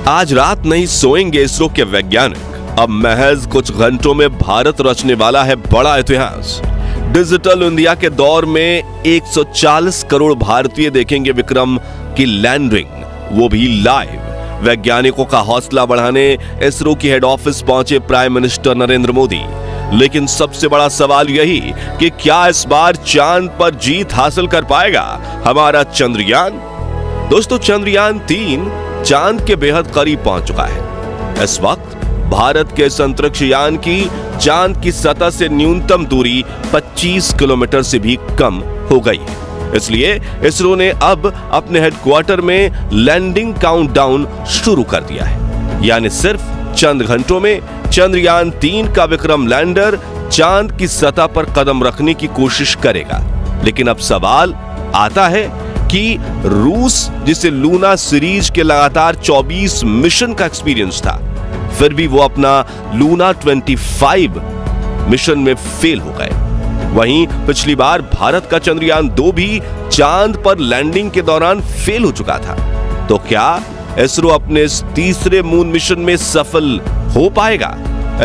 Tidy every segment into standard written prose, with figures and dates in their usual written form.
आज रात नहीं सोएंगे इसरो के वैज्ञानिक। अब महज कुछ घंटों में भारत रचने वाला है बड़ा इतिहास। डिजिटल इंडिया के दौर में 140 करोड़ भारतीय देखेंगे विक्रम की लैंडिंग, वो भी लाइव। वैज्ञानिकों का हौसला बढ़ाने इसरो की हेड ऑफिस पहुंचे प्राइम मिनिस्टर नरेंद्र मोदी। लेकिन सबसे बड़ा सवाल यही कि क्या इस बार चांद पर जीत हासिल कर पाएगा हमारा चंद्रयान। दोस्तों, चंद्रयान 3 चांद के बेहद करीब पहुंच चुका है। इस वक्त भारत के इस अंतरिक्ष यान की चांद की सतह से न्यूनतम दूरी 25 किलोमीटर से भी कम हो गई है। इसलिए इसरो ने अब अपने हेडक्वार्टर में लैंडिंग काउंटडाउन शुरू कर दिया है। यानी सिर्फ चंद घंटों में चंद्रयान 3 का विक्रम लैंडर चांद की सतह पर कदम रखने की कोशिश करेगा। लेकिन अब सवाल आता है कि रूस, जिसे लूना सीरीज के लगातार 24 मिशन का एक्सपीरियंस था, फिर भी वो अपना लूना 25 मिशन में फेल हो गए। वहीं पिछली बार भारत का चंद्रयान 2 भी चांद पर लैंडिंग के दौरान फेल हो चुका था। तो क्या इसरो अपने इस तीसरे मून मिशन में सफल हो पाएगा?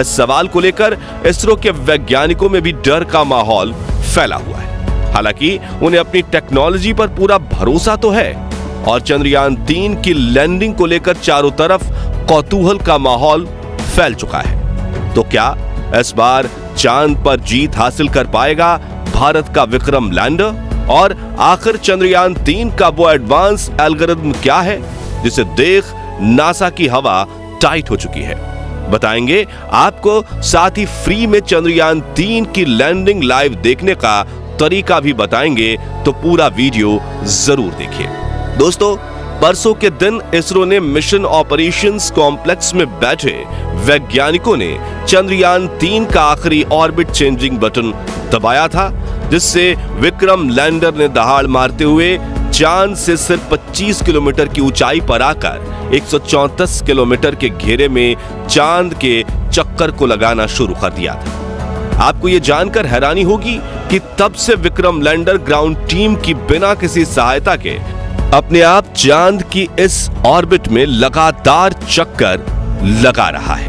इस सवाल को लेकर इसरो के वैज्ञानिकों में भी डर का माहौल फैला हुआ है। हालांकि उन्हें अपनी टेक्नोलॉजी पर पूरा भरोसा तो है और चंद्रयान 3 की लैंडिंग को लेकर चारों तरफ कौतूहल का माहौल फैल चुका है। तो क्या इस बार चांद पर जीत हासिल कर पाएगा भारत का विक्रम लैंडर? और आखिर चंद्रयान 3 का वो एडवांस एल्गोरिथम क्या है जिसे देख नासा की हवा टाइट हो चुकी है? बताएंगे आपको। साथ ही फ्री में चंद्रयान 3 की लैंडिंग लाइव देखने का तरीका भी बताएंगे, तो पूरा वीडियो जरूर देखिए। दोस्तों, परसों के दिन इसरो ने मिशन ऑपरेशंस कॉम्प्लेक्स में बैठे वैज्ञानिकों ने चंद्रयान 3 का आखिरी ऑर्बिट चेंजिंग बटन दबाया था, जिससे विक्रम लैंडर ने दहाड़ मारते हुए चांद से सिर्फ 25 किलोमीटर की ऊंचाई पर आकर 134 किलोमीटर के घेरे में चांद के चक्कर को लगाना शुरू कर दिया था। आपको यह जानकर हैरानी होगी कि तब से विक्रम लैंडर ग्राउंड टीम की बिना किसी सहायता के अपने आप चांद की इस ऑर्बिट में लगातार चक्कर लगा रहा है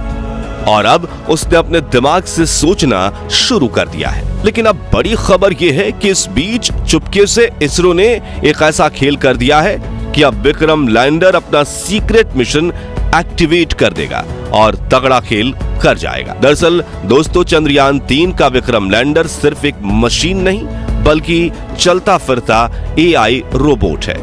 और अब उसने अपने दिमाग से सोचना शुरू कर दिया है। लेकिन अब बड़ी खबर यह है कि इस बीच चुपके से इसरो ने एक ऐसा खेल कर दिया है कि अब विक्रम लैंडर अपना सीक्रेट मिशन एक्टिवेट कर देगा और तगड़ा खेल कर जाएगा। दरअसल दोस्तों, चंद्रयान 3 का विक्रम लैंडर सिर्फ एक मशीन नहीं बल्कि चलता फिरता एआई रोबोट है,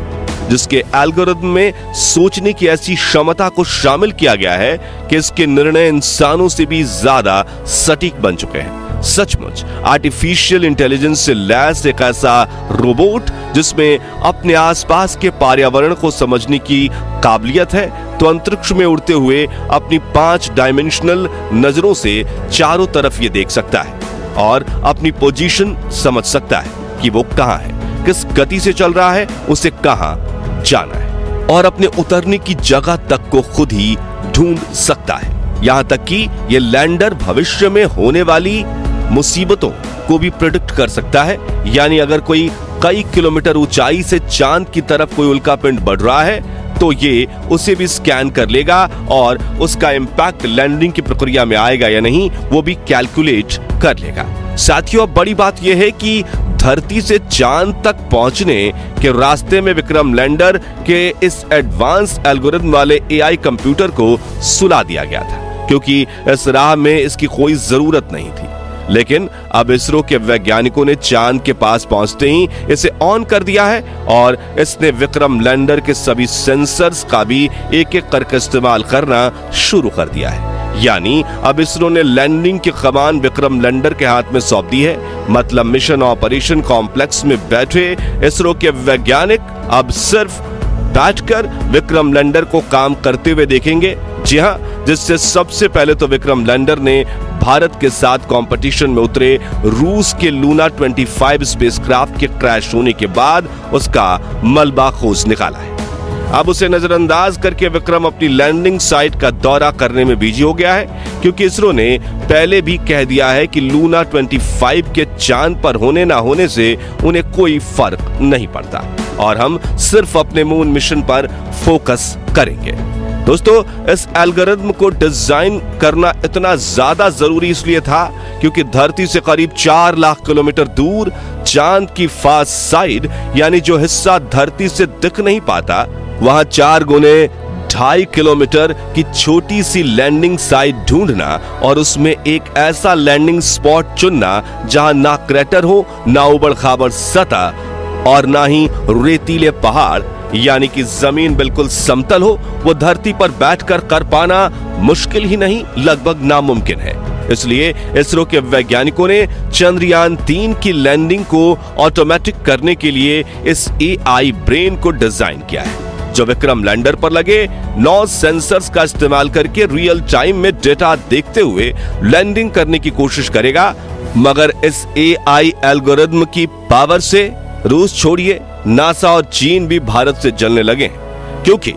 जिसके एल्गोरिथम में सोचने की ऐसी क्षमता को शामिल किया गया है कि इसके निर्णय इंसानों से भी ज्यादा सटीक बन चुके हैं। सचमुच आर्टिफिशियल इंटेलिजेंस से लैस एक ऐसा रोबोट जिसमें अपने आसपास के पर्यावरण को समझने की काबिलियत है, तो अंतरिक्ष में उड़ते हुए अपनी 5 डायमेंशनल नजरों से चारों तरफ ये देख सकता है और अपनी पोजीशन समझ सकता है कि वो कहां है, किस गति से चल रहा है, उसे कहां जाना है और अपने उतरने की जगह तक को खुद ही ढूंढ सकता है। यहां तक कि ये लैंडर भविष्य में होने वाली मुसीबतों को भी प्रेडिक्ट कर सकता है। यानी अगर कोई कई किलोमीटर ऊंचाई से चांद की तरफ कोई उल्कापिंड बढ़ रहा है तो ये उसे भी स्कैन कर लेगा और उसका इंपैक्ट लैंडिंग की प्रक्रिया में आएगा या नहीं वो भी कैलकुलेट कर लेगा। साथियों, अब बड़ी बात यह है कि धरती से चांद तक पहुंचने के रास्ते में विक्रम लैंडर के इस एडवांस एल्गोरिथम वाले एआई कंप्यूटर को सुला दिया गया था, क्योंकि इस राह में इसकी कोई जरूरत नहीं थी। लेकिन अब इसरो के वैज्ञानिकों ने चांद के पास पहुंचते ही इसे ऑन कर दिया है और इसने विक्रम लैंडर के सभी सेंसर्स का भी एक-एक करके इस्तेमाल करना शुरू कर दिया है। यानी अब इसरो ने लैंडिंग की कमान विक्रम लैंडर के हाथ में सौंप दी है। मतलब मिशन ऑपरेशन कॉम्प्लेक्स में बैठे इसरो के वैज्ञानिक अब सिर्फ बैठकर विक्रम लैंडर को काम करते हुए देखेंगे। जी हां, जिससे सबसे पहले तो विक्रम लैंडर ने भारत के साथ कंपटीशन में उतरे रूस के लूना 25 स्पेसक्राफ्ट के क्रैश होने के बाद उसका मलबा खोज निकाला है। अब उसे नजरअंदाज करके विक्रम अपनी लैंडिंग साइट का दौरा करने में बिजी हो गया है, क्योंकि इसरो ने पहले भी कह दिया है कि लूना 25 के चांद पर होने ना होने से उन्हें कोई फर्क नहीं पड़ता और हम सिर्फ अपने मून मिशन पर फोकस करेंगे। दोस्तों, इस एल्गोरिथम को डिजाइन करना इतना ज्यादा जरूरी इसलिए था क्योंकि धरती से करीब 4 लाख किलोमीटर दूर चांद की फास्ट साइड, यानी जो हिस्सा धरती से दिख नहीं पाता, वहां 4 गुने 2.5 किलोमीटर की छोटी सी लैंडिंग साइट ढूंढना और उसमें एक ऐसा लैंडिंग स्पॉट चुनना जहां ना क्रेटर हो, ना उबड़ खाबड़ सतह और ना ही रेतीले पहाड़, यानी कि जमीन बिल्कुल समतल हो, वो धरती पर बैठकर कर पाना मुश्किल ही नहीं, लगभग नामुमकिन है। इसलिए इसरो के वैज्ञानिकों ने चंद्रयान 3 की लैंडिंग को ऑटोमेटिक करने के लिए इस एआई ब्रेन को डिजाइन किया है, जो विक्रम लैंडर पर लगे 9 सेंसर्स का इस्तेमाल करके रियल टाइम में डेटा देखते हुए लैंडिंग करने की कोशिश करेगा। मगर इस एआई एल्गोरिथम की पावर से रूस छोड़िए, नासा और चीन भी भारत से जलने लगे, क्योंकि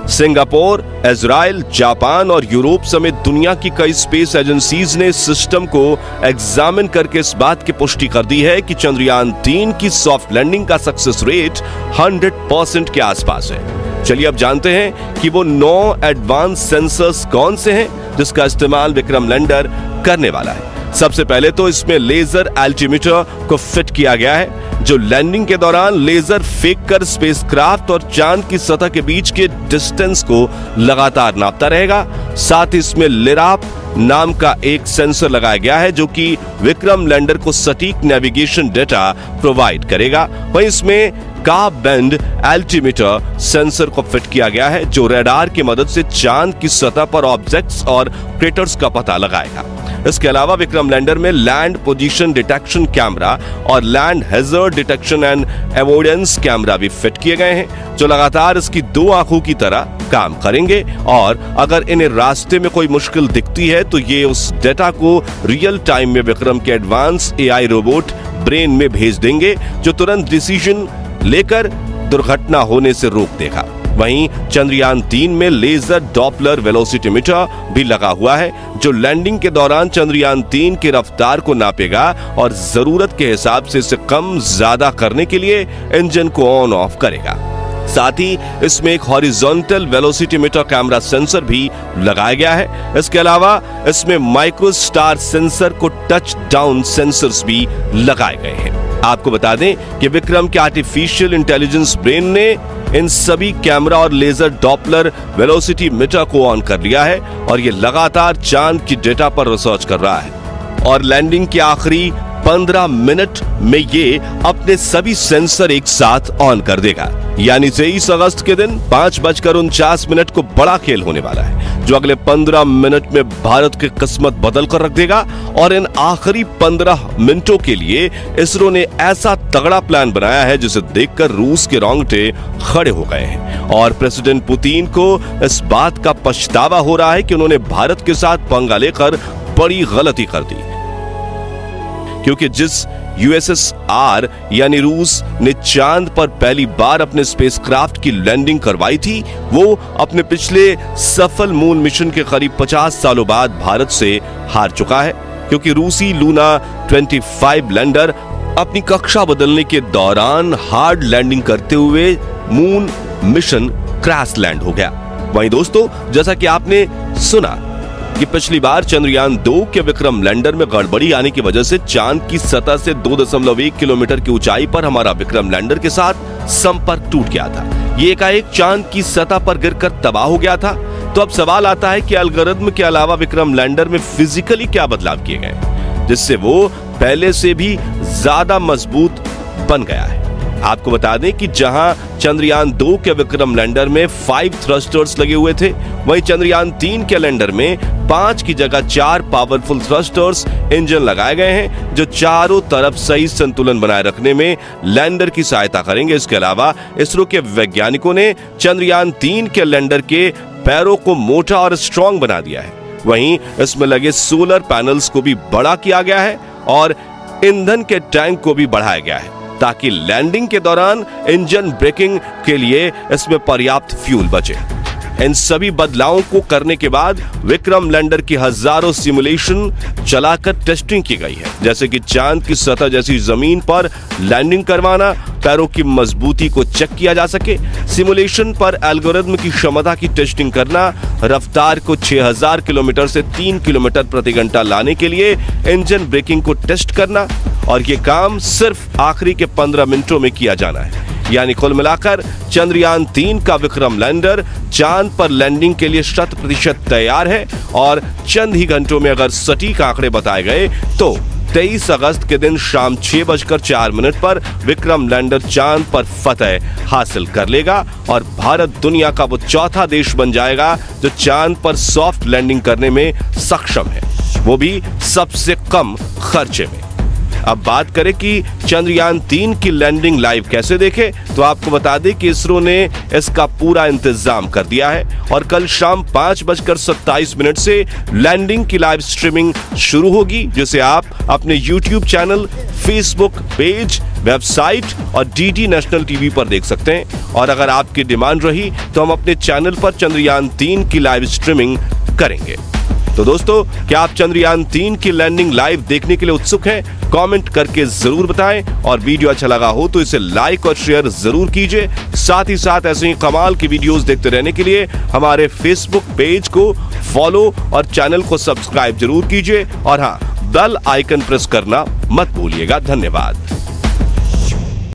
सिंगापुर, इजराइल, जापान और यूरोप समेत दुनिया की कई स्पेस एजेंसीज ने सिस्टम को एग्जामिन करके इस बात की पुष्टि कर दी है कि चंद्रयान 3 की सॉफ्ट लैंडिंग का सक्सेस रेट 100% के आसपास है। चलिए अब जानते हैं कि वो 9 एडवांस सेंसर्स कौन से हैं जिसका इस्तेमाल विक्रम लैंडर करने वाला है। सबसे पहले तो इसमें लेजर एल्टीमीटर को फिट किया गया है, जो लैंडिंग के दौरान लेजर फेंककर स्पेसक्राफ्ट और चांद की सतह के बीच के डिस्टेंस को लगातार नापता रहेगा। साथ ही इसमें लिराप नाम का एक सेंसर लगाया गया है जो कि विक्रम लैंडर को सटीक नेविगेशन डेटा प्रोवाइड करेगा। वहीं इसमें का बैंड एल्टीमीटर सेंसर को फिट किया गया है, जो रडार की मदद से चांद की सतह पर ऑब्जेक्ट्स और क्रेटर्स का पता लगाएगा। इसके अलावा विक्रम लैंडर में लैंड पोजीशन डिटेक्शन कैमरा और land hazard detection and avoidance camera भी फिट किए गए हैं, जो लगातार इसकी 2 आंखों की तरह काम करेंगे और अगर इन्हें रास्ते में कोई मुश्किल दिखती है तो ये उस डेटा को रियल टाइम में विक्रम के एडवांस एआई रोबोट ब्रेन में भेज देंगे, जो तुरंत डिसीजन लेकर दुर्घटना होने से रोक देगा। वहीं चंद्रयान 3 में लेजर डॉपलर वेलोसिटीमीटर भी लगा हुआ है, जो लैंडिंग के दौरान चंद्रयान 3 की रफ्तार को नापेगा और जरूरत के हिसाब से इसे कम ज्यादा करने के लिए इंजन को ऑन ऑफ करेगा। साथ ही इसमें एक हॉरिजॉन्टल वेलोसिटीमीटर कैमरा सेंसर भी लगाया गया है। इसके अलावा इसमें माइक्रोस्टार सेंसर को टच डाउन सेंसर्स भी लगाए गए हैं। आपको बता दें कि विक्रम के आर्टिफिशियल इंटेलिजेंस ब्रेन ने इन सभी कैमरा और लेजर डॉपलर वेलोसिटीमीटर को ऑन कर लिया है और ये लगातार चांद की डेटा पर रिसर्च कर रहा है और लैंडिंग के आखिरी 15 मिनट में ये अपने सभी सेंसर एक साथ ऑन कर देगा। यानी 23 अगस्त के दिन 5:49 को बड़ा खेल होने वाला है, जो अगले 15 मिनट में भारत की किस्मत बदल कर रख देगा। और इन आखिरी 15 मिनटों के लिए इसरो ने ऐसा तगड़ा प्लान बनाया है जिसे देखकर रूस के रोंगटे खड़े हो गए हैं और प्रेसिडेंट पुतिन को इस बात का पछतावा हो रहा है कि उन्होंने भारत के साथ पंगा लेकर बड़ी गलती कर दी, क्योंकि जिस यूएसएसआर यानी रूस ने चांद पर पहली बार अपने स्पेसक्राफ्ट की लैंडिंग करवाई थी, वो अपने पिछले सफल मून मिशन के करीब 50 सालों बाद भारत से हार चुका है, क्योंकि रूसी लूना 25 लैंडर अपनी कक्षा बदलने के दौरान हार्ड लैंडिंग करते हुए मून मिशन क्रैश लैंड हो गया। वहीं दोस्तों, जैसा कि आपने सुना कि पिछली बार चंद्रयान 2 के विक्रम लैंडर में गड़बड़ी आने की वजह से चांद की सतह से 2.1 किलोमीटर की ऊंचाई पर हमारा विक्रम लैंडर के साथ संपर्क टूट गया था। ये एकाएक चांद की सतह पर गिरकर तबाह हो गया था। तो अब सवाल आता है कि एल्गोरिथम के अलावा विक्रम लैंडर में फिजिकली क्या बदलाव किए गए जिससे वो पहले से भी ज्यादा मजबूत बन गया है। आपको बता दें कि जहां चंद्रयान 2 के विक्रम लैंडर में 5 थ्रस्टर्स लगे हुए थे, वहीं चंद्रयान 3 के लैंडर में 5 की जगह 4 पावरफुल थ्रस्टर्स इंजन लगाए गए हैं, जो चारों तरफ सही संतुलन बनाए रखने में लैंडर की सहायता करेंगे। इसके अलावा इसरो के वैज्ञानिकों ने चंद्रयान 3 के लैंडर के पैरों को मोटा और स्ट्रॉन्ग बना दिया है। वहीं इसमें लगे सोलर पैनल्स को भी बड़ा किया गया है और ईंधन के टैंक को भी बढ़ाया गया है, ताकि लैंडिंग के दौरान इंजन ब्रेकिंग के लिए इसमें पर्याप्त फ्यूल बचे। इन सभी बदलावों को करने के बाद विक्रम लैंडर की हजारों सिमुलेशन चलाकर टेस्टिंग की गई है, जैसे कि चांद की सतह जैसी जमीन पर लैंडिंग करवाना, पैरों की मजबूती को चेक किया जा सके, सिमुलेशन पर एल्गोरिथम की क्षमता की टेस्टिंग करना, रफ्तार को 6000 किलोमीटर से 3 किलोमीटर प्रति घंटा लाने के लिए इंजन ब्रेकिंग को टेस्ट करना, और ये काम सिर्फ आखिरी के 15 मिनटों में किया जाना है। यानी कुल मिलाकर चंद्रयान 3 का विक्रम लैंडर चांद पर लैंडिंग के लिए 100% तैयार है, और चंद ही घंटों में अगर सटीक आंकड़े बताए गए तो 23 अगस्त के दिन शाम 6:04 पर विक्रम लैंडर चांद पर फतह हासिल कर लेगा और भारत दुनिया का वो चौथा देश बन जाएगा जो चांद पर सॉफ्ट लैंडिंग करने में सक्षम है, वो भी सबसे कम खर्चे में। अब बात करें कि चंद्रयान 3 की लैंडिंग लाइव कैसे देखें, तो आपको बता दें कि इसरो ने इसका पूरा इंतजाम कर दिया है और कल शाम 5:27 से लैंडिंग की लाइव स्ट्रीमिंग शुरू होगी, जिसे आप अपने YouTube channel, Facebook page, website और DD नेशनल टीवी पर देख सकते हैं। और अगर आपकी डिमांड रही तो हम अपने चैनल पर चंद्रयान 3 की लाइव स्ट्रीमिंग करेंगे। तो दोस्तों, क्या आप चंद्रयान 3 की लैंडिंग लाइव देखने के लिए उत्सुक हैं? कमेंट करके जरूर बताएं, और वीडियो अच्छा लगा हो तो इसे लाइक और शेयर जरूर कीजिए। साथ ही साथ ऐसे ही कमाल की वीडियोस देखते रहने के लिए हमारे फेसबुक पेज को फॉलो और चैनल को सब्सक्राइब जरूर कीजिए, और हाँ, बेल आइकन प्रेस करना मत भूलिएगा। धन्यवाद।